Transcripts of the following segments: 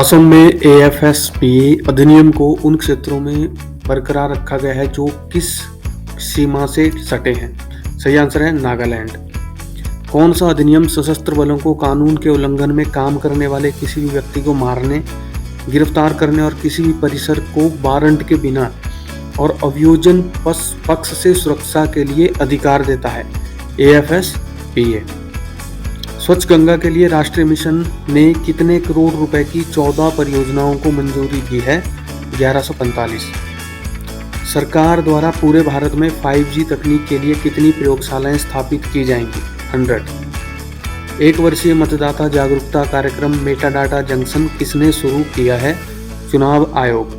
असम में एएफएसपीए अधिनियम को उन क्षेत्रों में बरकरार रखा गया है जो किस सीमा से सटे हैं। सही आंसर है नागालैंड। कौन सा अधिनियम सशस्त्र बलों को कानून के उल्लंघन में काम करने वाले किसी भी व्यक्ति को मारने, गिरफ्तार करने और किसी भी परिसर को वारंट के बिना और अभियोजन पक्ष से सुरक्षा के लिए अधिकार देता है? एएफएसपीए। स्वच्छ गंगा के लिए राष्ट्रीय मिशन ने कितने करोड़ रुपए की 14 परियोजनाओं को मंजूरी दी है? 1145। सरकार द्वारा पूरे भारत में 5G तकनीक के लिए कितनी प्रयोगशालाएं स्थापित की जाएंगी? 100। एक वर्षीय मतदाता जागरूकता कार्यक्रम मेटाडाटा जंक्शन किसने शुरू किया है? चुनाव आयोग।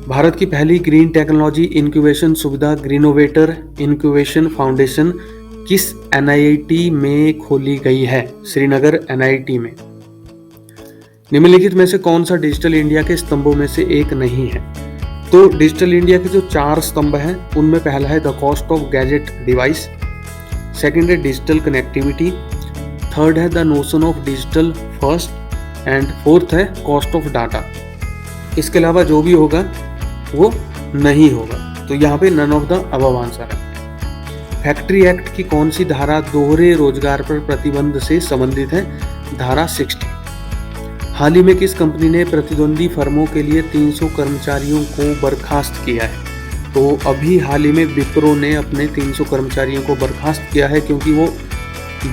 भारत की पहली ग्रीन टेक्नोलॉजी इंक्यूबेशन सुविधा ग्रीनोवेटर इंक्यूबेशन फाउंडेशन किस एनआईटी में खोली गई है? श्रीनगर एनआईटी में। निम्नलिखित में से कौन सा डिजिटल इंडिया के स्तंभों में से एक नहीं है? तो डिजिटल इंडिया के जो 4 स्तंभ हैं उनमें पहला है the cost of gadget device, second है डिजिटल कनेक्टिविटी, थर्ड है the notion of digital first and fourth है कॉस्ट ऑफ डाटा। इसके अलावा जो भी होगा वो नहीं होगा, तो यहाँ पे none of the above answer है। फैक्ट्री एक्ट की कौन सी धारा दोहरे रोजगार पर प्रतिबंध से संबंधित है? धारा 60। हाल ही में किस कंपनी ने प्रतिद्वंदी फर्मों के लिए 300 कर्मचारियों को बर्खास्त किया है? तो अभी हाल ही में विप्रो ने अपने 300 कर्मचारियों को बर्खास्त किया है, क्योंकि वो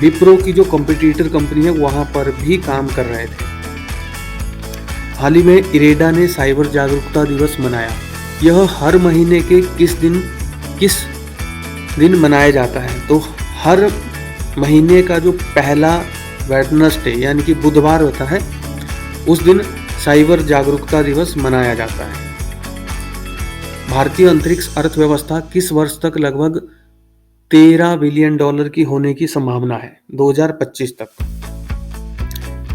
विप्रो की जो कॉम्पिटिटर कंपनी है वहां पर भी काम कर रहे थे। हाल ही में इरेडा ने साइबर जागरूकता दिवस मनाया। यह हर महीने के किस दिन मनाया जाता है? तो हर महीने का जो पहला वेडनेसडे यानी कि बुधवार होता है उस दिन साइबर जागरूकता दिवस मनाया जाता है। भारतीय अंतरिक्ष अर्थव्यवस्था किस वर्ष तक लगभग $13 बिलियन की होने की संभावना है? 2025 तक।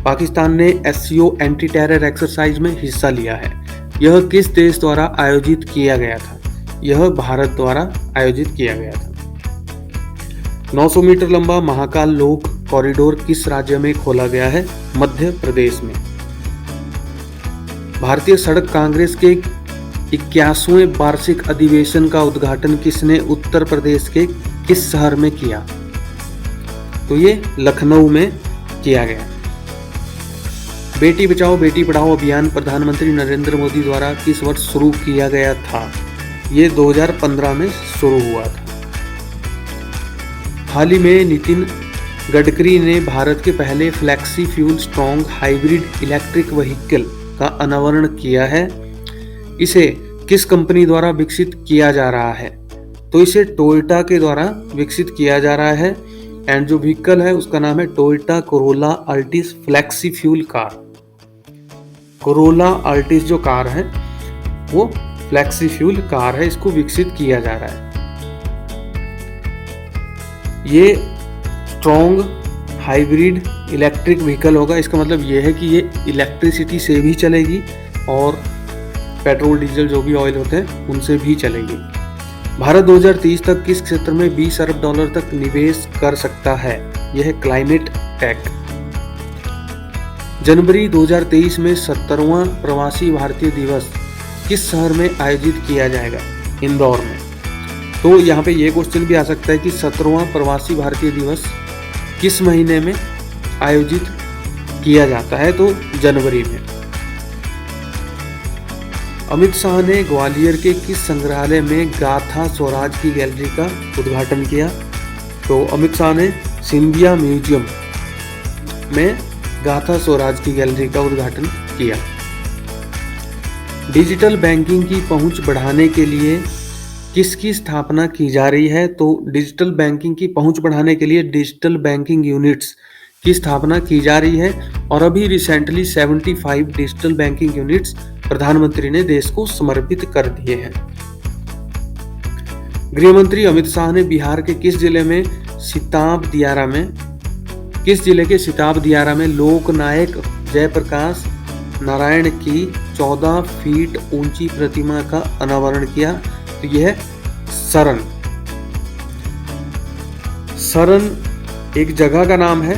पाकिस्तान ने SCO एंटी टेरर एक्सरसाइज में हिस्सा लिया है। यह किस देश द्वारा आयोजित किया गया था? यह भारत द्वारा आयोजित किया गया था। 900 मीटर लंबा महाकाल लोक कॉरिडोर किस राज्य में खोला गया है? मध्य प्रदेश में। भारतीय सड़क कांग्रेस के 81वें वार्षिक अधिवेशन का उद्घाटन किसने उत्तर प्रदेश के किस शहर में किया? तो ये लखनऊ में किया गया। बेटी बचाओ बेटी पढ़ाओ अभियान प्रधानमंत्री नरेंद्र मोदी द्वारा किस वर्ष शुरू किया गया था? ये 2015 में शुरू हुआ था। हाल ही में नितिन गडकरी ने भारत के पहले flexi fuel strong hybrid electric vehicle का अनावरण किया है। इसे किस कंपनी द्वारा विकसित किया जा रहा है? तो इसे टोयोटा के द्वारा विकसित किया जा रहा है एंड जो व्हीकल है उसका नाम है Toyota Corolla Altis flexi fuel car. Corolla Altis जो कार है वो फ्लेक्सी फ्यूल कार है, इसको विकसित किया जा रहा है। ये स्ट्रॉन्ग हाइब्रिड इलेक्ट्रिक व्हीकल होगा। इसका मतलब ये है कि ये इलेक्ट्रिसिटी से भी चलेगी और पेट्रोल डीजल जो भी ऑयल होते हैं उनसे भी चलेगी। भारत 2030 तक किस क्षेत्र में $20 अरब तक निवेश कर सकता है? यह है क्लाइमेट टेक। जनवरी 2023 में 70वां प्रवासी भारतीय दिवस किस शहर में आयोजित किया जाएगा? इंदौर में। तो यहाँ पे ये क्वेश्चन भी आ सकता है कि 17वां प्रवासी भारतीय दिवस किस महीने में आयोजित किया जाता है? तो जनवरी में। अमित शाह ने ग्वालियर के किस संग्रहालय में गाथा स्वराज की गैलरी का उद्घाटन किया? तो अमित शाह ने सिंधिया म्यूजियम में गाथा स्वराज की गैलरी का उद्घाटन किया। डिजिटल बैंकिंग की पहुंच बढ़ाने के लिए किसकी स्थापना की जा रही है? तो डिजिटल बैंकिंग की पहुंच बढ़ाने के लिए डिजिटल बैंकिंग यूनिट्स की स्थापना की जा रही है और अभी रिसेंटली 75 डिजिटल बैंकिंग यूनिट्स प्रधानमंत्री ने देश को समर्पित कर दिए हैं। गृह मंत्री अमित शाह ने बिहार के किस जिले के सिताब दियारा में लोकनायक जयप्रकाश नारायण की 14 फीट ऊंची प्रतिमा का अनावरण किया? तो यह है सरन एक जगह का नाम है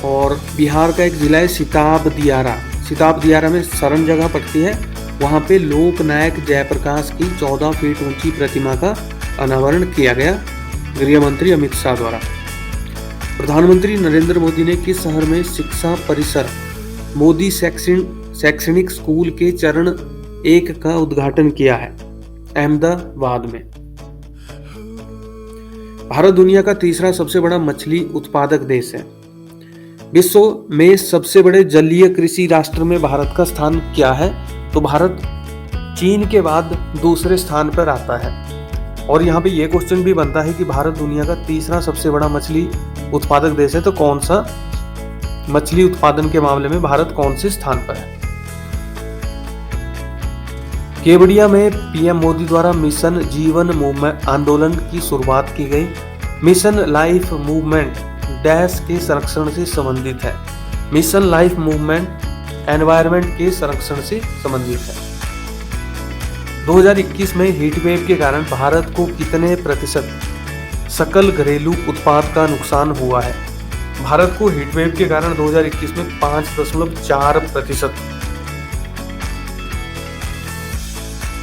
और बिहार का एक जिला है सिताब दियारा। सिताब दियारा में सरन जगह पड़ती है। वहाँ पे लोक नायक जयप्रकाश की 14 फीट ऊंची प्रतिमा का अनावरण किया गया गृह मंत्री अमित शाह द्वारा। प्रधानमंत्री नरेंद्र मोदी ने किस शहर में शिक्षा परिसर मोदी शैक्षणिक स्कूल के चरण 1 का उद्घाटन किया है? अहमदाबाद में। भारत दुनिया का तीसरा सबसे बड़ा मछली उत्पादक देश है। विश्व में सबसे बड़े जलीय कृषि राष्ट्र में भारत का स्थान क्या है? तो भारत चीन के बाद दूसरे स्थान पर आता है। और यहाँ पे ये क्वेश्चन भी बनता है कि भारत दुनिया का तीसरा सबसे बड़ा मछली उत्पादक देश है, तो कौन सा मछली उत्पादन के मामले में भारत कौन से स्थान पर है? केवड़िया में पीएम मोदी द्वारा मिशन जीवन मूवमेंट आंदोलन की शुरुआत की गई। मिशन लाइफ मूवमेंट डैश के संरक्षण से संबंधित है। मिशन लाइफ मूवमेंट एनवायरनमेंट के संरक्षण से संबंधित है। 2021 में हीट वेव के कारण भारत को कितने प्रतिशत सकल घरेलू उत्पाद का नुकसान हुआ है? भारत को हीट वेव के कारण 2021 में 5.4%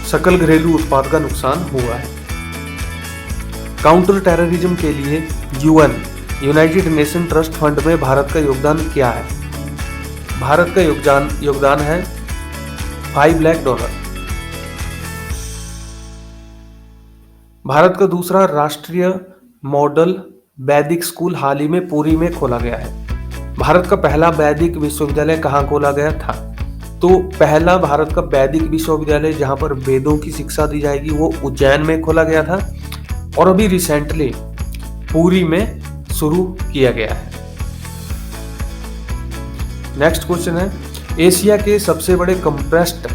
सकल घरेलू उत्पाद का नुकसान हुआ है। काउंटर टेररिज्म के लिए यूनाइटेड नेशन ट्रस्ट फंड में भारत का योगदान क्या है? भारत का योगदान है $5 लाख। भारत का दूसरा राष्ट्रीय मॉडल वैदिक स्कूल हाल ही में पुरी में खोला गया है। भारत का पहला वैदिक विश्वविद्यालय कहाँ खोला गया था? तो पहला भारत का वैदिक विश्वविद्यालय जहां पर वेदों की शिक्षा दी जाएगी वो उज्जैन में खोला गया था और अभी रिसेंटली पुरी में शुरू किया गया है। नेक्स्ट क्वेश्चन है, एशिया के सबसे बड़े कंप्रेस्ड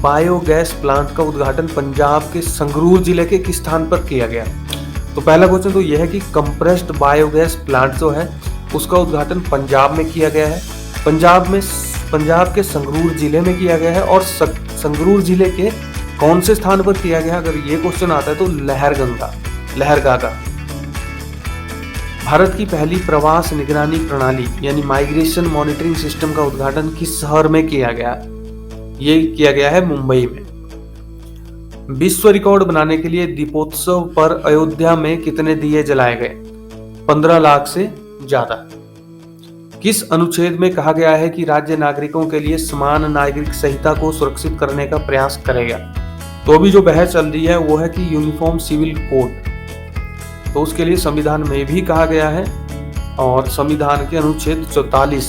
बायोगैस प्लांट का उद्घाटन पंजाब के संगरूर जिले के किस स्थान पर किया गया? तो पहला क्वेश्चन तो यह है कि कंप्रेस्ड बायोगैस प्लांट जो है उसका उद्घाटन पंजाब में किया गया है। पंजाब के संगरूर जिले में किया गया है। और संगरूर जिले के कौन से स्थान पर किया गया? अगर ये क्वेश्चन आता है तो लहरगागा। भारत की पहली प्रवास निगरानी प्रणाली यानी माइग्रेशन मॉनिटरिंग सिस्टम का उद्घाटन किस शहर में किया गया? ये किया गया है मुंबई में। विश्व रिकॉर्ड बनाने के लिए दीपोत्सव पर अयोध्या में कितने दिए जलाए गए? 15 लाख से ज्यादा। किस अनुच्छेद में कहा गया है कि राज्य नागरिकों के लिए समान नागरिक संहिता को सुरक्षित करने का प्रयास करेगा? तो अभी जो बहस चल रही है वो है कि यूनिफॉर्म सिविल कोड, तो उसके लिए संविधान में भी कहा गया है और संविधान के अनुच्छेद 44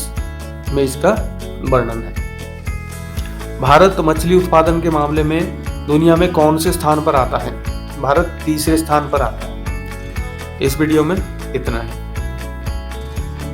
में इसका वर्णन है। भारत मछली उत्पादन के मामले में दुनिया में कौन से स्थान पर आता है? भारत तीसरे स्थान पर आता है। इस वीडियो में इतना है।